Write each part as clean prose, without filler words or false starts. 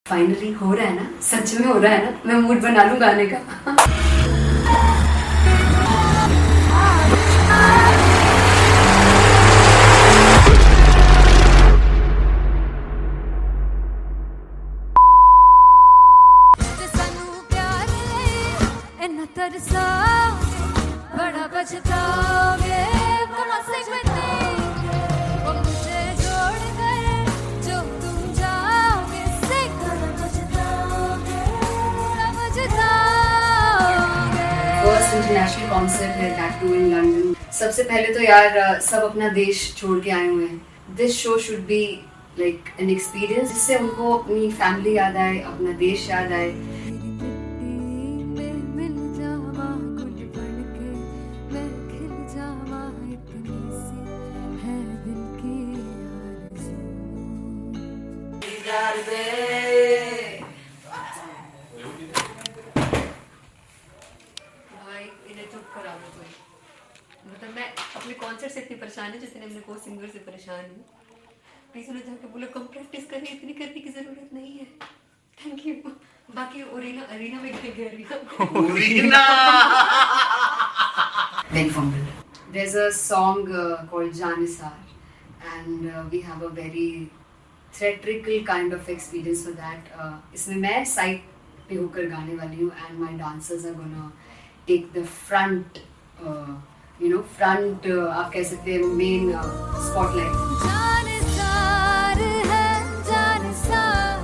Finally हो रहा है ना, सच में हो रहा है ना, मैं मूड बना लूं गाने का। बड़ा पछताओगे बड़ा से मुझे छोड़ कर जो तुम जाओगे से बड़ा पछताओगे बड़ा पछताओगे। फर्स्ट इंटरनेशनल कॉन्सर्ट है दैट टू इन लंदन। सबसे पहले तो यार सब अपना देश छोड़ के आए हुए हैं। This show should be like an experience जिससे उनको अपनी फैमिली याद आए, अपना देश याद आए। भाई इन्हें चुप करा दो कोई। मतलब मैं अपने कॉन्सर्ट से इतनी परेशान है जितने अपने को सिंगर से परेशान हूँ। प्लीज उन्हें जाके बोलो कम प्रैक्टिस करिए, इतनी करने की जरूरत नहीं है। Thank you. बाकी अरीना में गए arena Very fumble. There's a song called Janisar and we have a very theatrical kind of experience for that. इसमें मैं साइड पे होकर गाने वाली हूँ and my dancers are gonna take the front, front आप कह सकते हैं main spotlight. जानिसार है जानिसार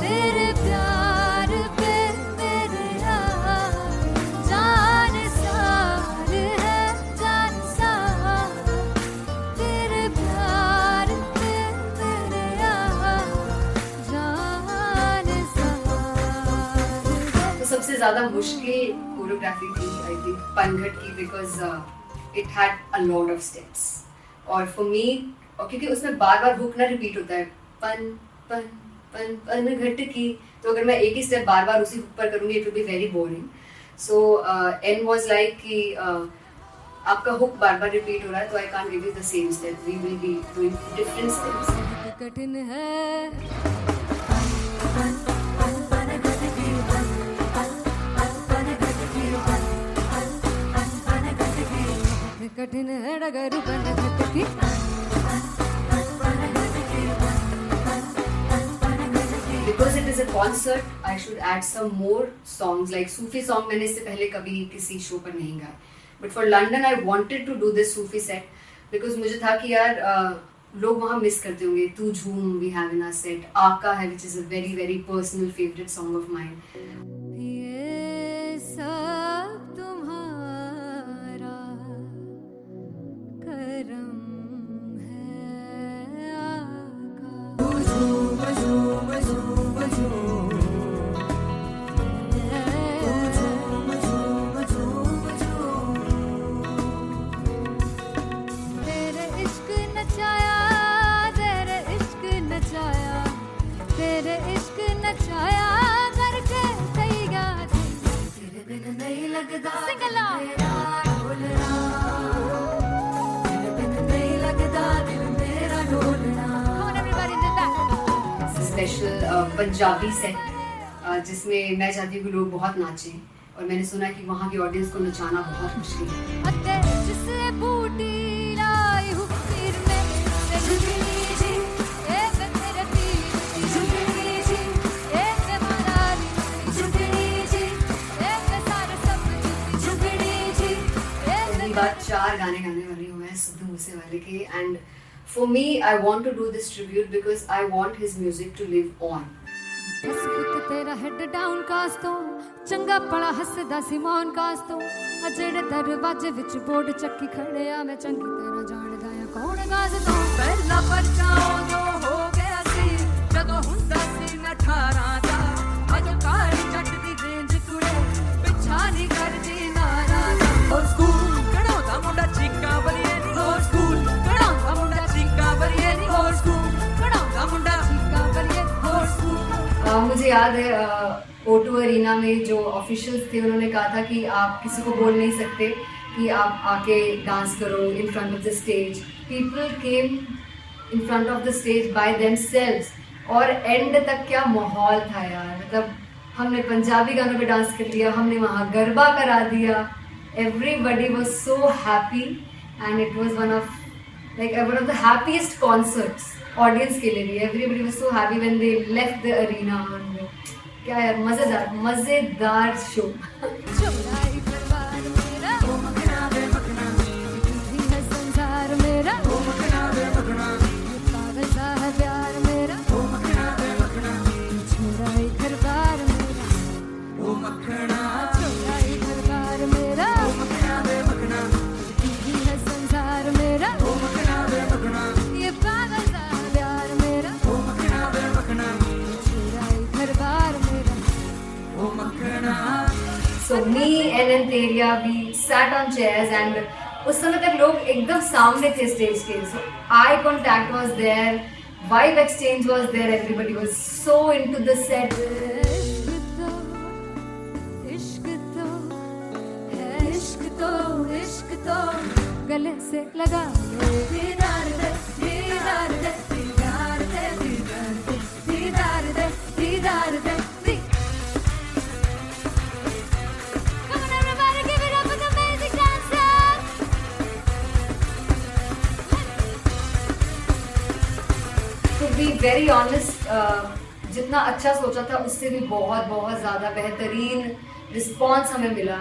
तेरे प्यार पे मेरे यार। जानिसार है जानिसार तेरे प्यार पे मेरे यार। जानिसार तो सबसे ज़्यादा मुश्किल कोरियोग्राफी थी आई थिंक पनघट की, because it had a lot of steps और फॉर मी, और क्योंकि उसमें बार बार हुक ना रिपीट होता है, पन पन पन पन घट की, तो अगर मैं एक ही स्टेप बार बार उसी हुक पर करूंगी it will be very boring. So an was like कि आपका हुक बार बार रिपीट हो रहा है तो I can't give you the same step, we will be doing different steps. कठिन है कठिन है डगर बन की। Because it is a concert, I should add some more songs like Sufi song. मैंने इससे पहले कभी किसी शो पर नहीं गाया, but for London I wanted to do this Sufi set because मुझे था कि यार लोग वहाँ मिस करते होंगे। तू झूम we have in our set, आका है which is a very very personal favorite song of mine. ये सब तुम्हारा करम है आका। तेरे इश्क नचाया तेरे इश्क नचाया तेरे इश्क नचाया करके सैया तेरे बिन नहीं लगदा सिंगला मेरा ढोलना तेरे बिन नहीं लगदा दिल मेरा ढोलना। Come on everybody in the back. Special Punjabi set जिसमें मैं चाहती हूँ कि लोग बहुत नाचें और मैंने सुना कि वहाँ की ऑडियंस को नचाना बहुत मुश्किल है। अते जिससे बूटी लाई हूँ पीर में ते झुकनी जी ए तेरे पीर झुकनी जी ए ते मलाली झुकनी जी ए ते सारे सब झुकनी जी ए पहली बार 4 गाने गाने वाली हूँ मैं सिद्धू मूसेवाले के, and for me I want to do this tribute because I want his music to live on. बस पुत तेरा हेड डाउन कास तो चंगा पड़ा हसदा सिमोन कास तो अजेड़े दरवाजे विच बोर्ड चक्की खड़े आ मैं चंगी तरह जानदा आ कौन गाज तो पहला परचाओ जो हो गया सी जदों हुंदा सी मैं 18 दा अजो कारी जट दी रेंज कुड़े पिछा नहीं करदी नारा और स्कूल कढ़ाउंदा मुंडा चीका बलिए नी और स्कूल कढ़ाउंदा मुंडा चीका बलिए नी और स्कूल कढ़ाउंदा मुंडा चीका बलिए और स्कूल। मुझे याद है O2 अरीना में जो ऑफिशियल्स थे उन्होंने कहा था कि आप किसी को बोल नहीं सकते कि आप आके डांस करो in front of the stage. People came in front of the stage by themselves और एंड तक क्या माहौल था यार, मतलब हमने पंजाबी गानों पे डांस कर लिया, हमने वहाँ गरबा करा दिया, everybody was so happy and it was one of the happiest concerts audience के लिए भी. Everybody was so happy when they left the arena. और क्या यार, मजेदार show. So me and Anteria, we sat on chairs and उस समय तक लोग एकदम सामने थे स्टेज के. So eye contact was there, vibe exchange was there, everybody was so into the set. इश्क तो गले से लगा ले, दीदार दे, दीदार दे, दीदार दे, दीदार दे, दीदार दे, दीदार दे. Come on everybody, give it up for the amazing dancers. To be very honest, जितना अच्छा सोचा था उससे भी बहुत ज़्यादा बेहतरीन रिस्पॉन्स हमें मिला.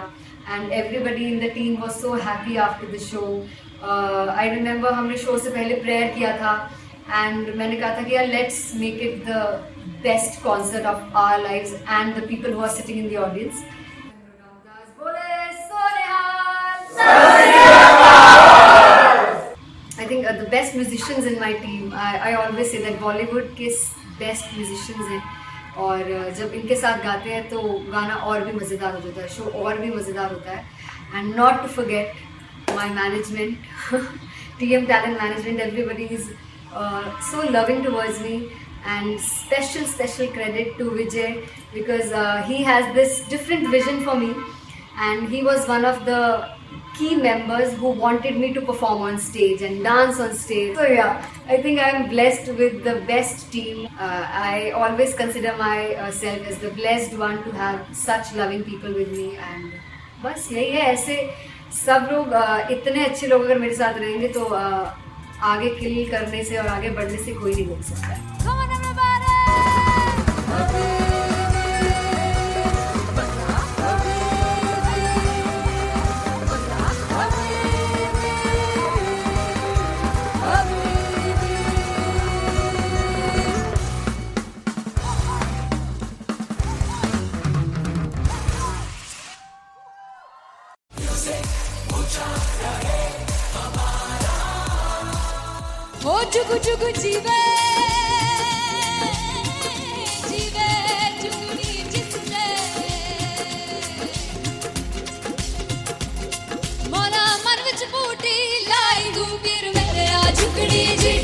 And everybody in the team was so happy after the show. I remember हमने शो से पहले प्रेयर किया था and मैंने कहा था कि यार let's make it the best concert of our lives and the people who are sitting in the audience. I think the best musicians in my team. I always say that Bollywood के best musicians हैं. और जब इनके साथ गाते हैं तो गाना और भी मज़ेदार हो जाता है, शो और भी मज़ेदार होता है. And not to forget my management, TM Talent Management, everybody is so loving towards me, and special credit to Vijay because he has this different vision for me and he was one of the key members who wanted me to perform on stage and dance on stage. So yeah, I think I am blessed with the best team. I always consider myself as the blessed one to have such loving people with me. And बस यही है, ऐसे सब लोग इतने अच्छे लोग अगर मेरे साथ रहेंगे तो आगे किल करने से और आगे बढ़ने से कोई नहीं रोक सकता है. Come on everybody! ओ जुगु जुगु जीवे जीवे जुगनी जिसने मोरा मन विच बूटी लाई गुबीर मेरे आ झुकड़ी जी,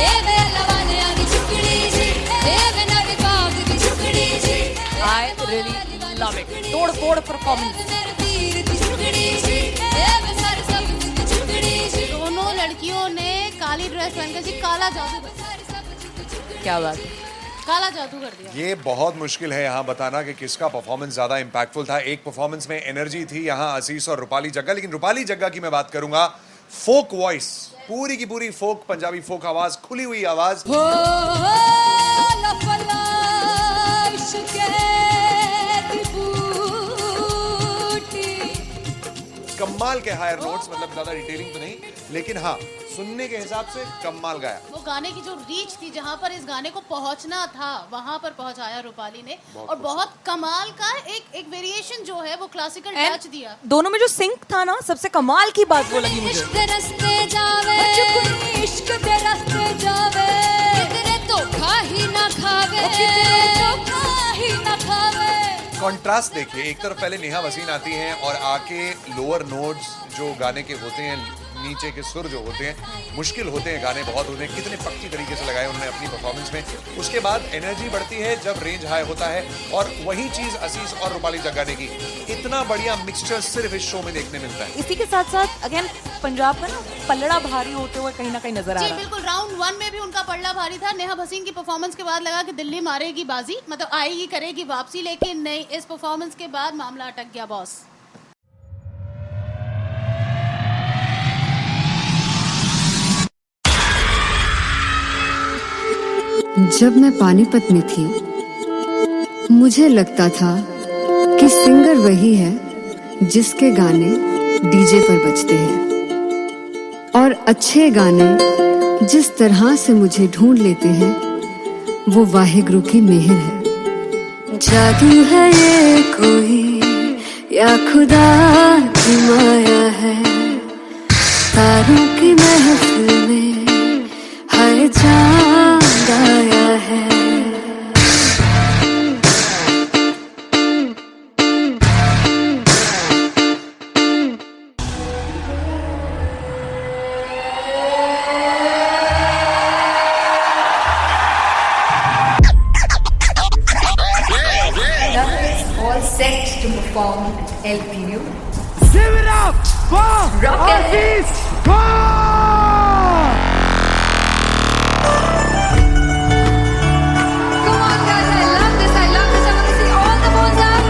ए वे लवाने आ की झुकड़ी जी, ए वे नवी बाग की झुकड़ी जी. I really love it. तोड़ परफॉर्मेंस. दोनों लड़कियों ने काली ड्रेस पहनकर जी काला जादू, क्या बात है, काला जादू कर दिया. ये बहुत मुश्किल है यहाँ बताना कि किसका परफॉर्मेंस ज़्यादा इम्पैक्टफुल था. एक परफॉर्मेंस में एनर्जी थी यहाँ आशीष और रूपाली जग्गा, लेकिन रूपाली जग्गा की मैं बात करूंगा. फोक वॉइस, पूरी की पूरी फोक, पंजाबी फोक आवाज, खुली हुई आवाज. कमाल के हायर नोट्स, मतलब ज्यादा डिटेलिंग तो नहीं, लेकिन हाँ सुनने के हिसाब से कमाल गाया. वो गाने की जो रीच थी, जहाँ पर इस गाने को पहुँचना था वहाँ पर पहुँचाया रूपाली ने. और बहुत कमाल का एक वेरिएशन जो है वो क्लासिकल टच दिया. दोनों में जो सिंक था ना, सबसे कमाल की बात वो लगी मुझे. इश्क दे रस्ते जावे, इश्क दे रस्ते जावे, कितने धोखा ही ना खावे, धोखा ही ना खावे. कॉन्ट्रास्ट देखिए, एक तरफ पहले नेहा वसीन आती हैं और आके लोअर नोट्स जो गाने के होते हैं नीचे के सुर जो होते हैं मुश्किल होते हैं, गाने बहुत होते हैं, कितने पक्की तरीके से लगाए उन्होंने अपनी परफॉर्मेंस में। उसके बाद एनर्जी बढ़ती है जब रेंज हाई होता है, और वही चीज असीस और रूपाली जग्गा ने की। इतना बढ़िया मिक्सचर सिर्फ इस शो में देखने मिलता है। इसी के साथ साथ अगेन पंजाब का ना पल्लड़ा भारी होते हुए कहीं ना कहीं नजर आ जी रहा है। बिल्कुल, राउंड 1 में भी उनका पल्ला भारी था। नेहा भसीन की परफॉर्मेंस के बाद लगा कि दिल्ली मारेगी बाजी, मतलब आएगी करेगी वापसी, लेकिन नहीं, इस परफॉर्मेंस के बाद मामला अटक गया बॉस। जब मैं पानीपत में थी मुझे लगता था कि सिंगर वही है जिसके गाने डीजे पर बजते हैं, और अच्छे गाने जिस तरह से मुझे ढूंढ लेते हैं वो वाहिगुरु की मेहर है। जादू है ये कोई या खुदा की माया है, तारों की महफिल में हर चांद आया है। All set to perform at LPU. Give it up for Rocket. Come on guys, I love this, I love this. I want to see all the balls up.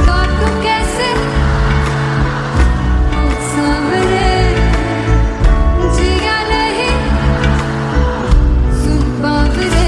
God तुम कैसे सामने जिया नहीं सुन बाबरे।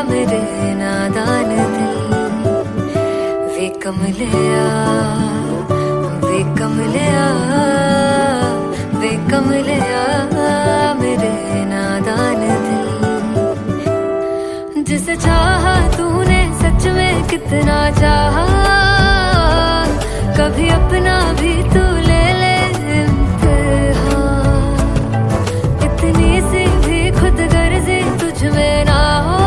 मेरे नादान दिल वे कमलिया मेरे नादान दिल। जिसे चाहा तूने सच में कितना चाहा, कभी अपना भी तू ले ले इम्तिहान। इतनी सी भी खुद गर्जी तुझ में ना हो,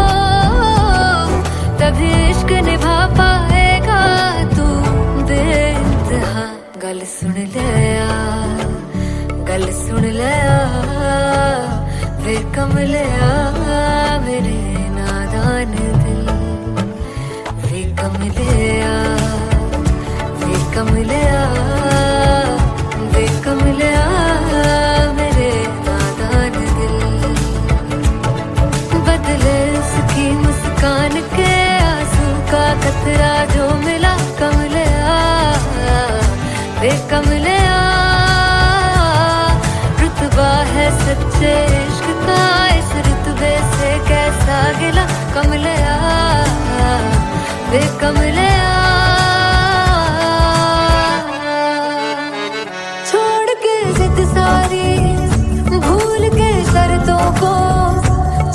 तभी इश्क निभा पाएगा तू बेइंतहा। गल सुन लिया वे कमलिया मेरे नादान दिल। वे कमलिया मेरे नादान दिल। बदले उसकी मुस्कान के आंसू का कतरा जो मिला कमलिया वे कमलिया। रुतबा है सच्चे इश्क का इस रुतबे से कैसा गिला कमलिया वे कमलिया। छोड़ के जिद सारी भूल के शर्तों को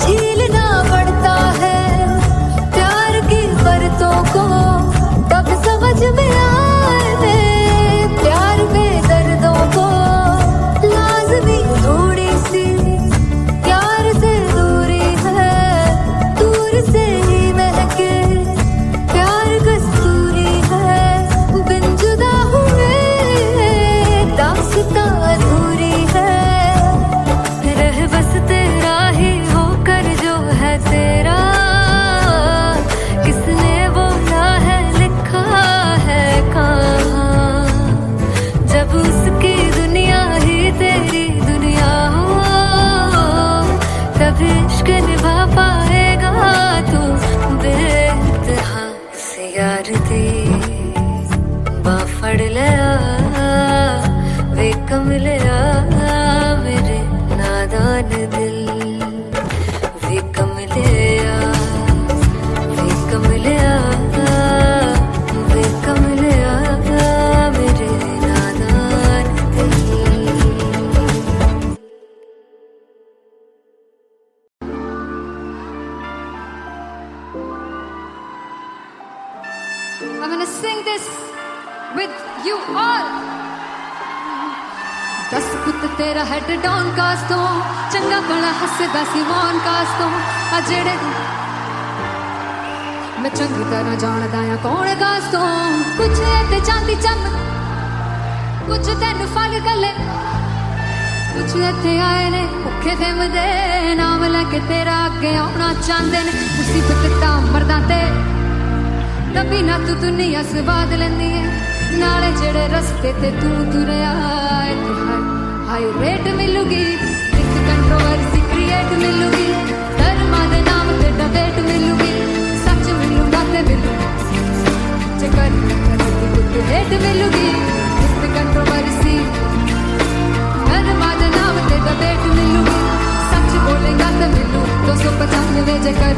छीलना पड़ता है प्यार की परतों को, तब समझ में आए प्यार के दर्दों को। लाज़मी थोड़ी सी प्यार से दूरी है, दूर से ही महके कमलिया मेरे नादान दिल वे कमलिया वे कमलिया वे कमलिया मेरे नादान दिल। I'm gonna sing this with you all. दस पुत तेरा हेड डाउन कास तो चंगा भला हसदा सी मौन कास तो आ जेड़े मैं चंगी तरह जानदा आ कौन कास तो कुछ ते चांदी चम कुछ तेन फल गले कुछ इत्थे आए ने भुखे फिमदे नाम लैके तेरा अगे आउणा चाहंदे ने मुसीबत तां मरदा ते तभी ना तू दुनिया स्वाद लैंदी है नाले जेड़े रस्ते ते तू तुरया हाई रेट मिलूगी एक कंट्रोवर्सी क्रिएट मिलूगी धर्मा दे नाम ते डिबेट मिलूगी सच मिलूगा ते मिलू जे कर कुछ रेट मिलूगी एक कंट्रोवर्सी धर्मा दे नाम ते डिबेट मिलूगी सच बोलेगा ते मिलू 295 जे कर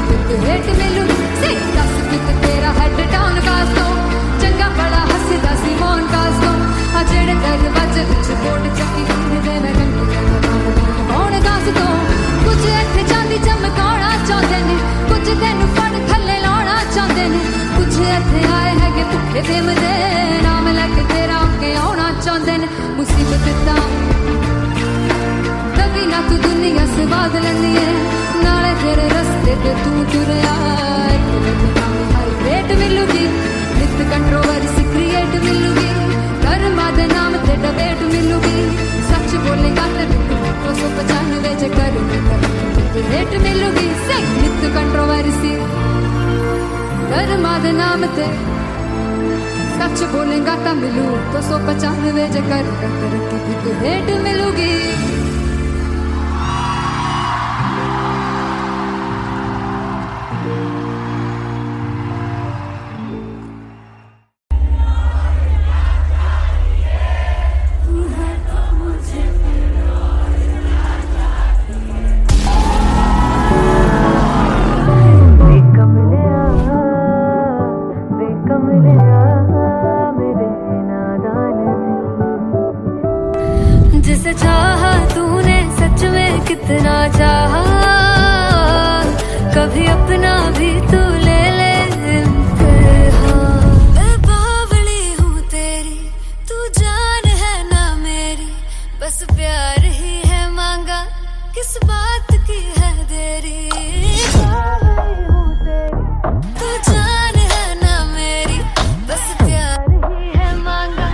कुछ रेट मिलूगी से 10 कुछ तेरा हेड डाउन कास्तो चंगा बड़ा हसदा सी मौन कास्तो आ जेड़े दरवाजे विच बोर्ड चक्की दे मैं कंगी कौन कास्तो कुछ इत्थे चांदी चमकाउणा चाहंदे ने कुछ तैनू फड़ थल्ले लाउणा चाहंदे ने कुछ इत्थे आए हैगे भुखे फिमदे नाम लैके तेरा अगे आउणा चाहंदे ने मुसीबत तां तभी ना तू दुनिया स्वाद लैंदी है नाले तेरे रस्ते ते तू तुरया हाई रेट मिलूगी नित कंट्रोवर्सी क्रिएट मिलूगी धर्मा दे नाम ते डिबेट मिलूगी सच बोलेगा ते 295 जे कर रेट मिलूगी से नित कंट्रोवर्सी धर्मा दे नाम ते सच बोलेगा ता मिलू 295 जे कर रेट मिलूगी। जिसे चाहा तूने सच में कितना चाहा कभी अपना भी तू ले ले इम्तिहान। मैं बावली हूँ तेरी तू जान है ना मेरी बस प्यार ही है मांगा किस बात की है देरी। बावली हूँ तेरी तू जान है ना मेरी बस प्यार ही है मांगा।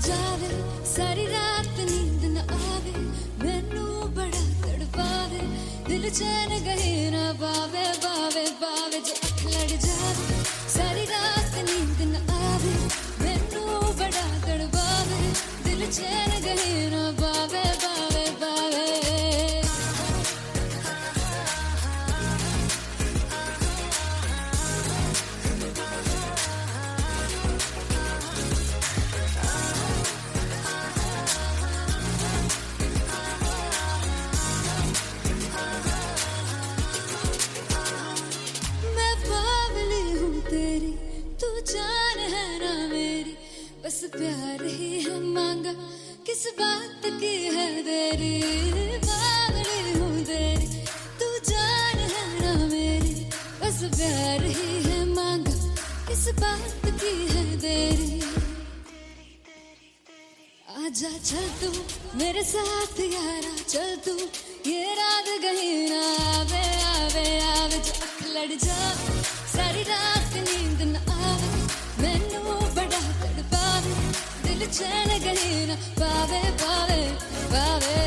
जावे सारी रात नींद न आवे मैनू बड़ा तड़पावे दिल चैन गहे ना पावे पावे पावे जो अख लड़ जावे सारी रात नींद न आवे मैनू बड़ा तड़पावे दिल चैन गहे ना पावे पावे पावे। बस प्यार ही है मांगा किस बात की है देरी। बावली हूँ तेरी तू बस प्यार ही है मांगा, किस बात की है देरी। आजा चल तू मेरे साथ यारा, चल तू ये रात कहीं ना आवे आवे आवे। जो अख लड़ जा सारी रात नींद न आवे, मैनू बड़ा तड़पावे, दिल चैन कहीं ना पावे पावे पावे।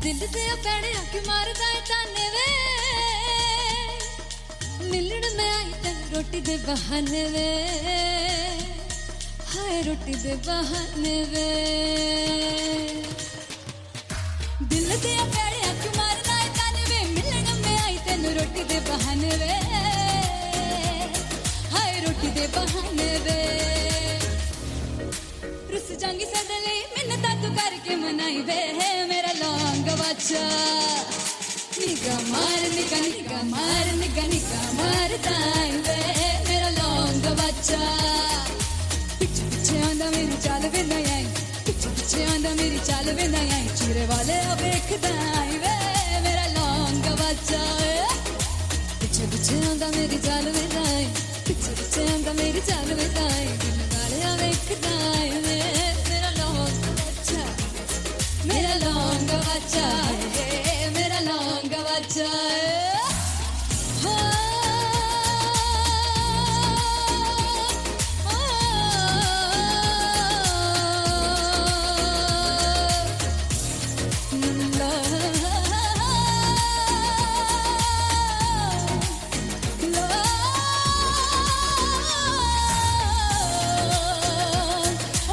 दिल दे पैड़े आके मारदा है ताने वे, मिलण मैं आई तन रोटी दे बहाने वे, हाय रोटी दे बहाने वे। दिल दे पैड़े आके मारदा है ताने वे, मिलण मैं आई तन रोटी दे बहाने वे, हाय रोटी दे बहाने वे। रुस जांगी सदले मिन्नता तू करके मनाई वे, मेरा लौंग बच्चा। निगा मार निगा निगा मार निगा निगा मार दाई वे, मेरा लौंग बच्चा। पिछे पिछे आंदा मेरी चाल वे ना आई, पिछे पिछे आंदा मेरी चाल वे ना आई। चूरे वाले वेखदा आई वे, मेरा लौंग बच्चा। पिछे पिछे आंदा मेरी चाल वे ना आई, पिछे पिछे आंदा मेरी चाल वे ना आई। दिल वाले वेखदा आई वे, मेरा लौंग बच्चा, मेरा लौंग बच्चा है, मेरा लौंग बच्चा है।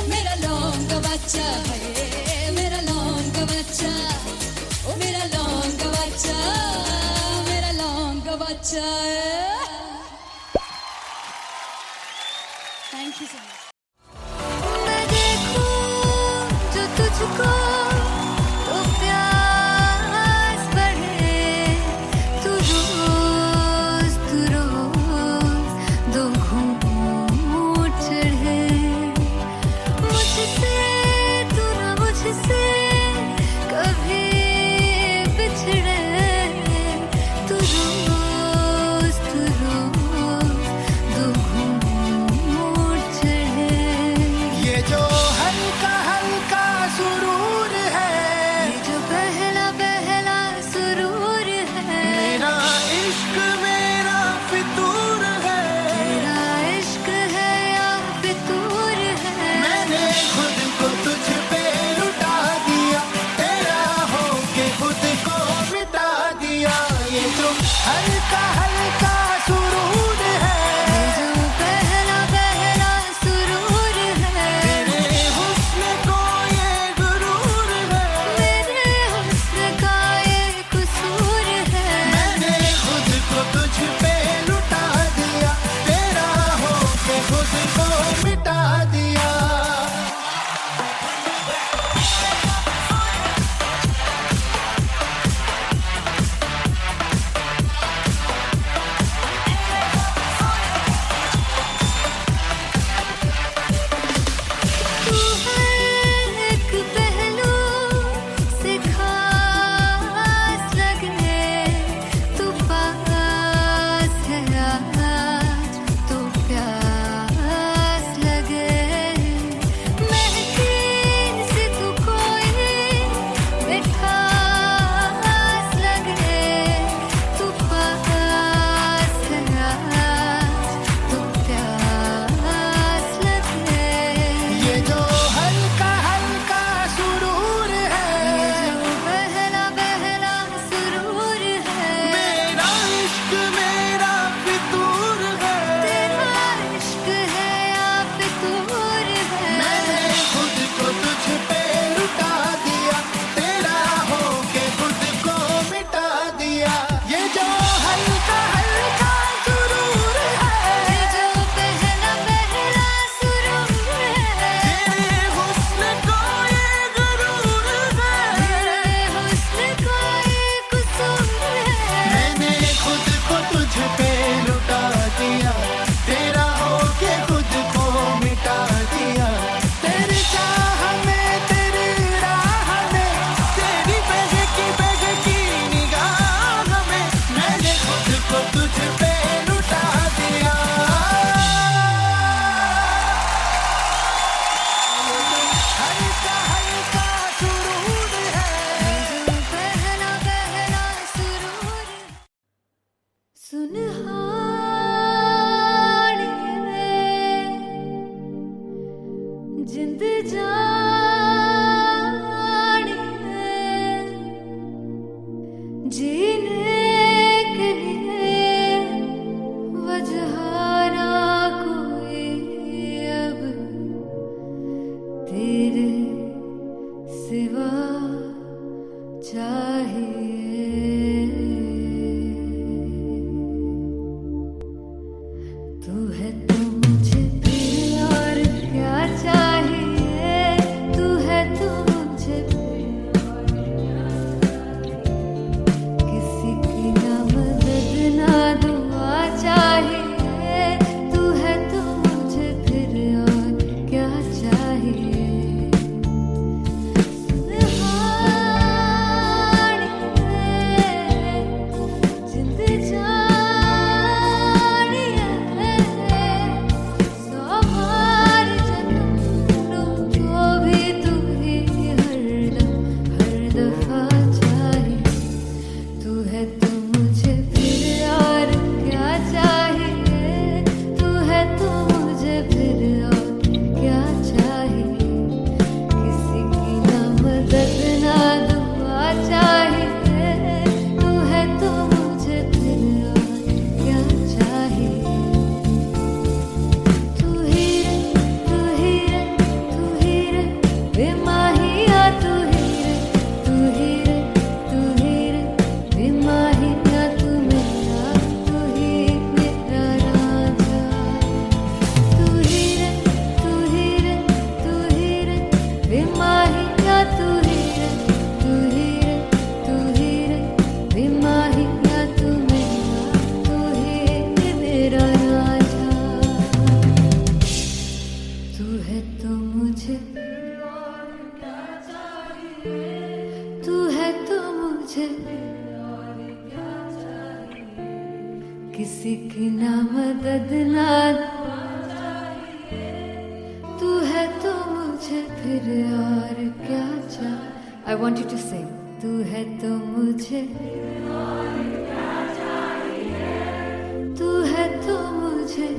मेरा लौंग बच्चा है, मेरा लौंग बच्चा, ओ मेरा लौंग बच्चा, मेरा लौंग बच्चा है। Thank you so much. मैं देखूं जो तुझको तो प्यास बढ़े, तू रोज दो घूंट चढ़े। मुझसे तू ना मुझसे कभी बिछड़े, तू रोज दो घूंट चढ़े। किसी की ना मदद ना तू है तो मुझे फिर और क्या चाह। I want you to say तू है तो मुझे तू है तो मुझे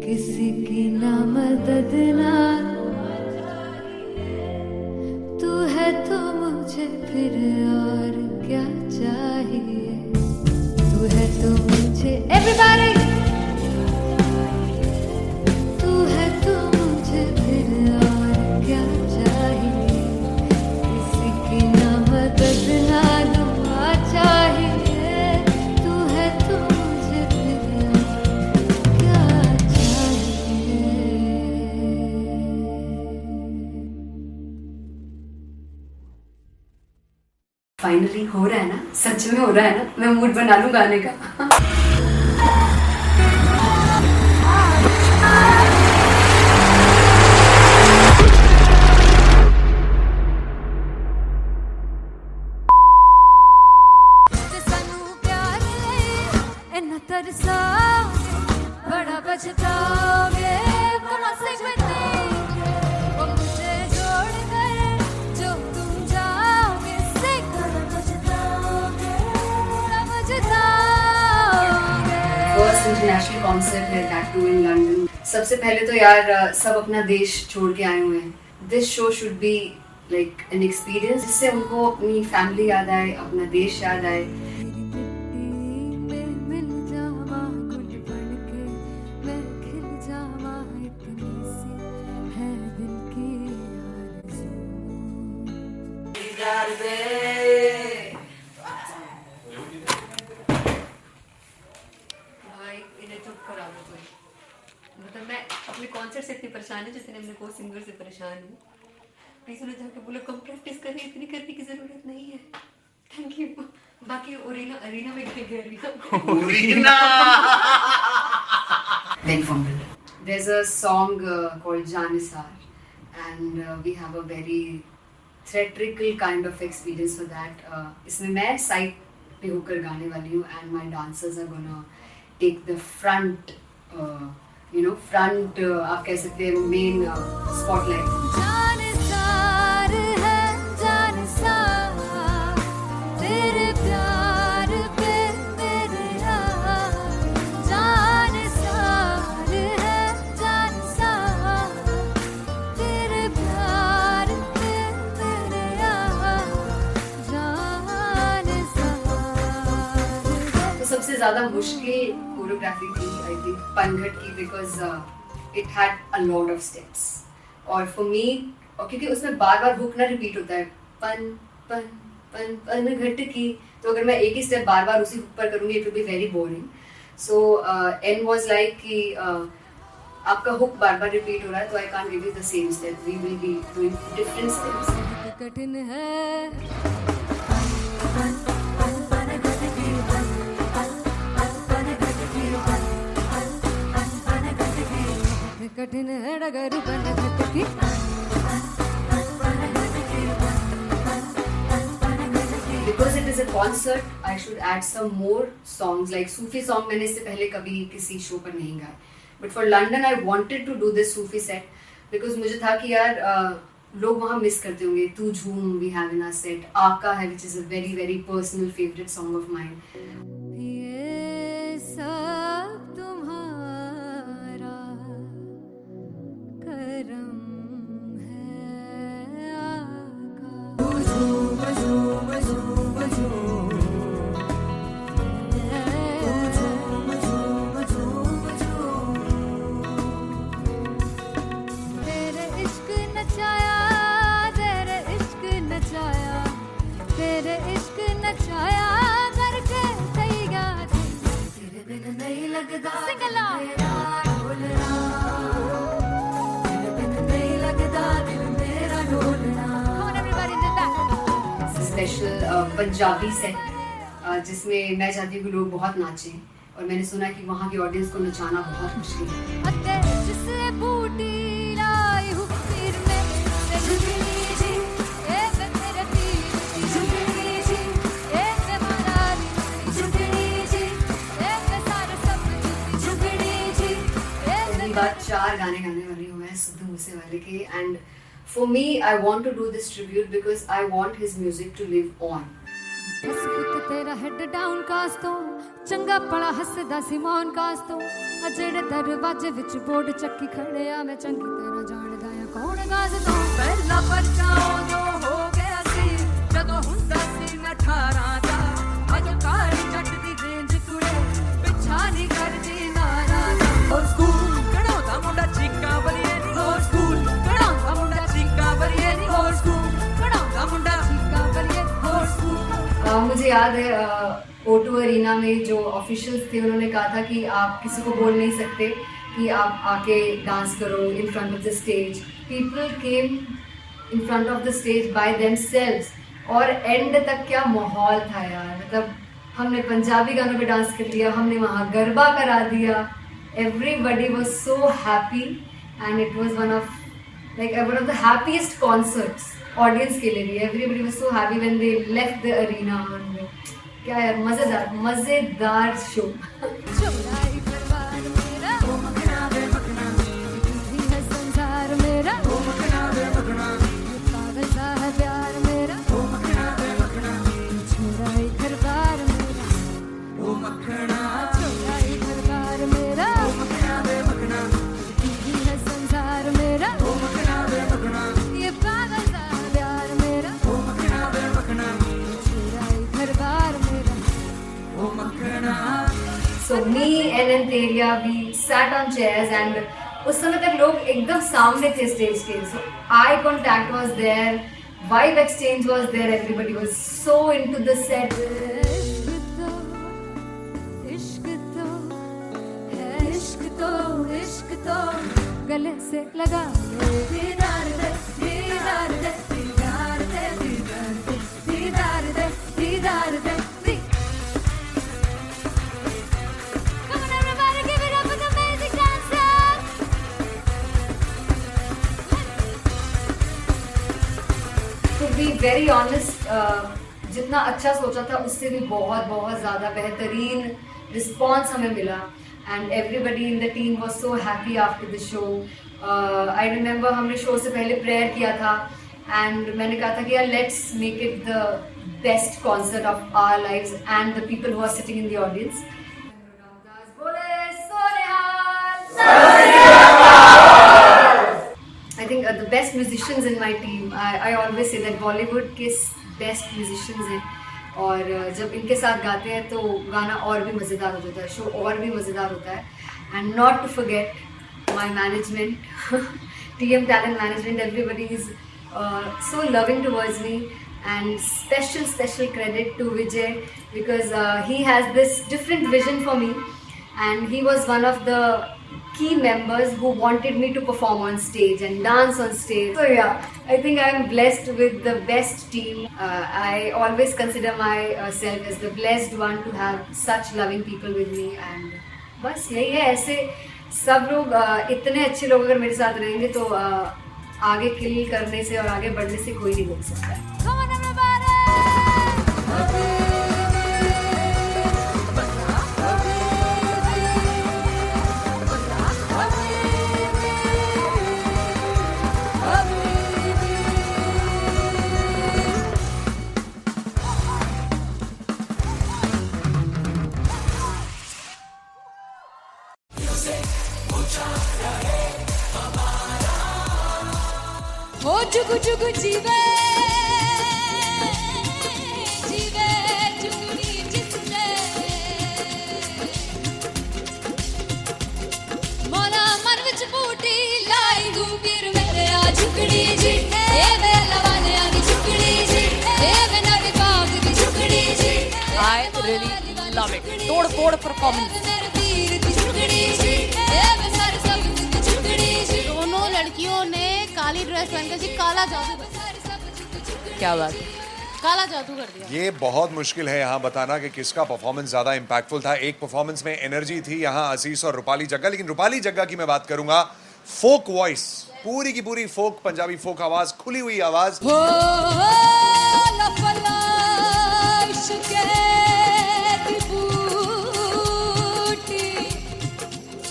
किसी की ना मदद ना तू है तो मुझे फिर और क्या चाहिए। तू है तो मुझे everybody तू है तो मुझे फिर और क्या चाहिए। किसी की ना मदद ना दुआ चाहिए। तू है तो मुझे फिर और क्या चाहिए। फाइनली हो रहा है ना, सच में हो रहा है ना, मैं मूड बना लूं गाने का। सानू प्यार इन्ना तरसा बड़ा पछताओगे कहाँ से बचेंगे वो मुझे छोड़ कर जो तुम जाओगे से बड़ा पछताओगे बड़ा पछताओगे। फर्स्ट इंटरनेशनल कॉन्सर्ट है, दैट टू इन लंदन। सबसे पहले तो यार सब अपना देश छोड़ के आए हुए हैं। This show should be like an experience जिससे उनको अपनी फैमिली याद आए, अपना देश याद आए। मिल जावा गुल बनके मैं खिल जावा इतनी सी है दिल की आरज़ू। भाई इन्हें चुप करा दो कोई। मतलब मैं अपने कॉन्सर्ट से इतनी परेशान हूँ जितने अपने को सिंगर से परेशान हूँ। प्लीज उन्हें जाके बोलो कम प्रैक्टिस करनी, इतनी करने की जरूरत नहीं है। Thank you. बाकी अरीना में गए arena Very fumble. There's a song called Janisar and we have a very theatrical kind of experience for that. इसमें मैं साइड पे होकर गाने वाली हूँ and my dancers are gonna take the front, front आप कह सकते हैं main spotlight. जानसार है जानसार तेरे प्यार पे मेरे यार। जानसार है जानसार तेरे प्यार पे मेरे यार। जानसार तो सबसे ज़्यादा मुश्किल कोरियोग्राफी थी आई थिंक पनघट की, because it had a lot of steps. और फॉर मी, और क्योंकि उसमें बार बार हुक ना रिपीट होता है, पन पन पन पन घट की, तो अगर मैं एक ही स्टेप बार बार उसी हुक पर करूँगी it will be very boring. So an was like कि आपका हुक बार बार रिपीट हो रहा है तो I can't give you the same step, we will be doing different steps. कठिन है कठिन है डगर पनघट की। Because it is a concert, I should add some more songs like Sufi song. मैंने इससे पहले कभी किसी शो पर नहीं गाए, but for London I wanted to do this Sufi set because मुझे था कि यार लोग वहाँ मिस करते होंगे। तू झूम we have in our set, आका है which is a very very personal favorite song of mine. ये सब तुम्हारा करम है आका। तेरे इश्क नचाया तेरे इश्क नचाया तेरे इश्क नचाया करके तैयार तेरे बिन नहीं लगता सिंगला तेरे बिन नहीं लगता दिल मेरा ढोलना। Come on everybody do that. Special Punjabi set जिसमें मैं चाहती हूँ कि लोग बहुत नाचें, और मैंने सुना कि वहाँ की ऑडियंस को नचाना बहुत मुश्किल है। अते जिससे बूटी लाई हूँ पीर में से झुकनी जी ए वे मेरे पीर झुकनी जी ए वे मारा अगली बार 4 गाने गाने वाली हूँ मैं सिद्धू मूसेवाले के. And for me I want to do this tribute because I want his music to live on. बस पुੱਤ ਤੇਰਾ ਹੈਡ ਡਾਊਨ ਕਾਸ ਤੋਂ ਚੰਗਾ ਭਲਾ ਹੱਸਦਾ ਸੀ ਮੌਨ ਕਾਸ ਤੋਂ ਆ ਜਿਹੜੇ ਦਰਵਾਜ਼ੇ ਵਿੱਚ ਬੋਰਡ ਚੱਕੀ ਖੜਿਆ ਮੈਂ ਚੰਗੀ ਤਰ੍ਹਾਂ ਜਾਣਦਾ ਆ ਕੌਣ ਗਾਜ਼ ਤੋਂ ਪਹਿਲਾ ਬੱਚਾ ਉਦੋਂ ਹੋ ਗਿਆ ਸੀ ਜਦੋਂ ਹੁੰਦਾ ਸੀ ਮੈਂ 18 ਦਾ ਅੱਜ ਕਾਲੀ ਜੱਟ ਦੀ ਰੇਂਜ ਕੁੜੇ ਪਿੱਛਾ ਨਹੀਂ ਕਰਦੀ ਨਾਰਾ ਦਾ ਹੋਰ ਸਕੂਲ ਕਢਾਉਂਦਾ ਮੁੰਡਾ ਚੀਕਾਂ ਬਲੀਏ ਨਹੀਂ ਹੋਰ ਸਕੂਲ ਕਢਾਉਂਦਾ ਮੁੰਡਾ ਚੀਕਾਂ ਬਲੀਏ ਨਹੀਂ ਹੋਰ ਸਕੂਲ ਕਢਾਉਂਦਾ ਮੁੰਡਾ ਚੀਕਾਂ ਬਲੀਏ ਹੋਰ ਸਕੂਲ. मुझे याद है O2 अरीना में जो ऑफिशियल्स थे उन्होंने कहा था कि आप किसी को बोल नहीं सकते कि आप आके डांस करो in front of the stage. People came in front of the stage by themselves और एंड तक क्या माहौल था यार. मतलब हमने पंजाबी गानों पे डांस कर लिया, हमने वहाँ गरबा करा दिया. Everybody was so happy and it was one of the happiest concerts audience के लिए भी. Everybody was so happy when they left the arena. क्या यार मजेदार शो. चौराई परिवार मेरा ओ मखना वे मखना ही है संसार मेरा ओ मखना वे मखना पागल सा है प्यार मेरा ओ मखना वे मखना चौराई परिवार मेरा ओ मखना चौराई परिवार मेरा ओ मखना वे मखना ही है संसार मेरा ओ मखना वे मखना ये पागल सा है प्यार मेरा ओ मखना वे मखना चौराई परिवार मेरा. So me and Anteria, we sat on chairs and उस समय तक लोग एकदम सामने थे स्टेज के. So eye contact was there, vibe exchange was there, everybody was so into the set. इश्क तो गले से लगा दीदार दे दीदार दे दीदार दे दीदार दे दीदार दे. Come on everybody, give it up for the amazing dancers. To be very honest, जितना अच्छा सोचा था उससे भी बहुत ज़्यादा बेहतरीन रिस्पॉन्स हमें मिला. And everybody in the team was so happy after the show. I remember हमने शो से पहले प्रेयर किया था एंड मैंने कहा था कि यार let's make it the best concert of our lives and the people who are sitting in the audience. I think the best musicians in my team, I always say that Bollywood के best musicians हैं और जब इनके साथ गाते हैं तो गाना और भी मज़ेदार हो जाता है, शो और भी मज़ेदार होता है. And not to forget my management, TM Talent Management, everybody is so loving towards me. And special credit to Vijay because he has this different vision for me and he was one of the key members who wanted me to perform on stage and dance on stage. So yeah, I think I'm blessed with the best team. I always consider myself as the blessed one to have such loving people with me and बस यही है. ऐसे सब लोग इतने अच्छे लोग अगर मेरे साथ रहेंगे तो आगे किल करने से और आगे बढ़ने से कोई नहीं रोक सकता है. Come on everybody. हो जुगु जुगु जीवे जीवे जुगनी जिसने मोला मन विच बूटी लाई गुबीर मेरे आ झुकड़ी जी ए वे लवाने आ दी झुकड़ी जी ए वे नवी बाग दी झुकड़ी जी. I really love it. तोड़ फोड़ परफॉर्मेंस. मेरे तीर दी झुकड़ी जी ए वे सारे सब दी झुकड़ी जी. दोनों लड़कियों ने काली ड्रेस पहनकर जी काला जादू कर दिया. क्या बात है. काला जादू कर दिया. ये बहुत मुश्किल है यहाँ बताना कि किसका परफॉर्मेंस ज़्यादा इम्पैक्टफुल था. एक परफॉर्मेंस में एनर्जी थी यहाँ असीस और रूपाली जग्गा, लेकिन रूपाली जग्गा की मैं बात करूंगा. फोक वॉइस, पूरी की पूरी फोक, पंजाबी फोक आवाज, खुली हुई आवाज. हो लफला इश्क़ दी बूटी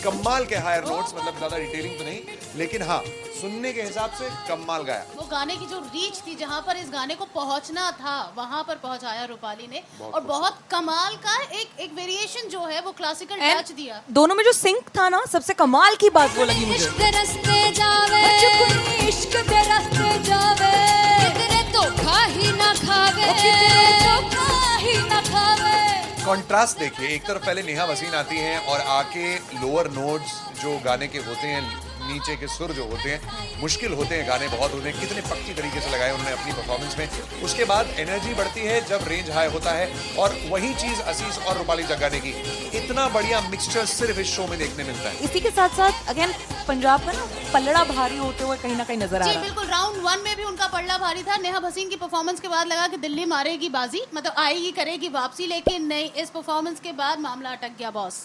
कमाल कमाल के हायर नोट्स, मतलब ज्यादा डिटेलिंग तो नहीं, लेकिन हाँ सुनने के हिसाब से कमाल गाया। वो गाने की जो रीच थी, जहाँ पर इस गाने को पहुंचना था वहां पर पहुंचाया रूपाली ने, और बहुत कमाल का एक वेरिएशन जो है वो क्लासिकल टच दिया। दोनों में जो सिंक था ना, सबसे कमाल की बात वो लगी मुझे। इश्क रस्ते जावे, इश्क दे रस्ते जावे, कितने धोखा ही ना खावे, धोखा ही ना खावे। कॉन्ट्रास्ट देखिए, एक तरफ पहले नेहा वसीन आती हैं और आके लोअर नोट्स जो गाने के होते हैं, नीचे के सुर जो होते हैं, मुश्किल होते हैं, गाने बहुत होते हैं, कितने पक्की तरीके से लगाए उन्होंने अपनी परफॉर्मेंस में। उसके बाद एनर्जी बढ़ती है जब रेंज हाई होता है, और वही चीज असीस और रूपाली जग्गा ने की। इतना बढ़िया मिक्सचर सिर्फ इस शो में देखने मिलता है। इसी के साथ साथ अगेन पंजाब का ना पलड़ा भारी होते हुए कहीं ना कहीं नजर आ जी रहा है। बिल्कुल, राउंड 1 में भी उनका पलड़ा भारी था। नेहा भसीन की परफॉर्मेंस के बाद लगा कि दिल्ली मारेगी बाजी, मतलब आएगी, करेगी वापसी, लेकिन नहीं, इस परफॉर्मेंस के बाद मामला अटक गया बॉस।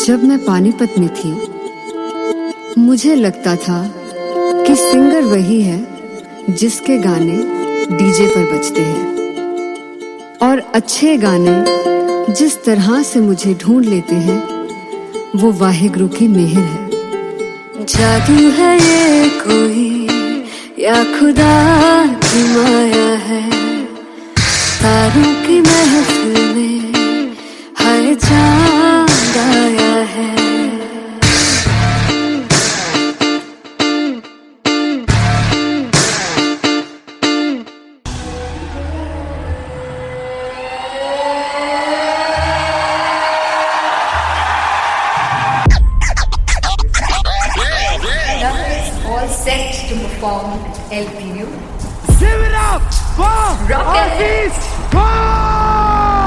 जब मैं पानीपत में थी, मुझे लगता था कि सिंगर वही है जिसके गाने डीजे पर बजते हैं, और अच्छे गाने जिस तरह से मुझे ढूंढ लेते हैं वो वाहिगुरु की मेहर है। जादू है ये कोई या खुदा की माया है, तारों की महफिल में हर चांद आया है। All set to perform LPU. Give it up for Rock and Aziz Bob!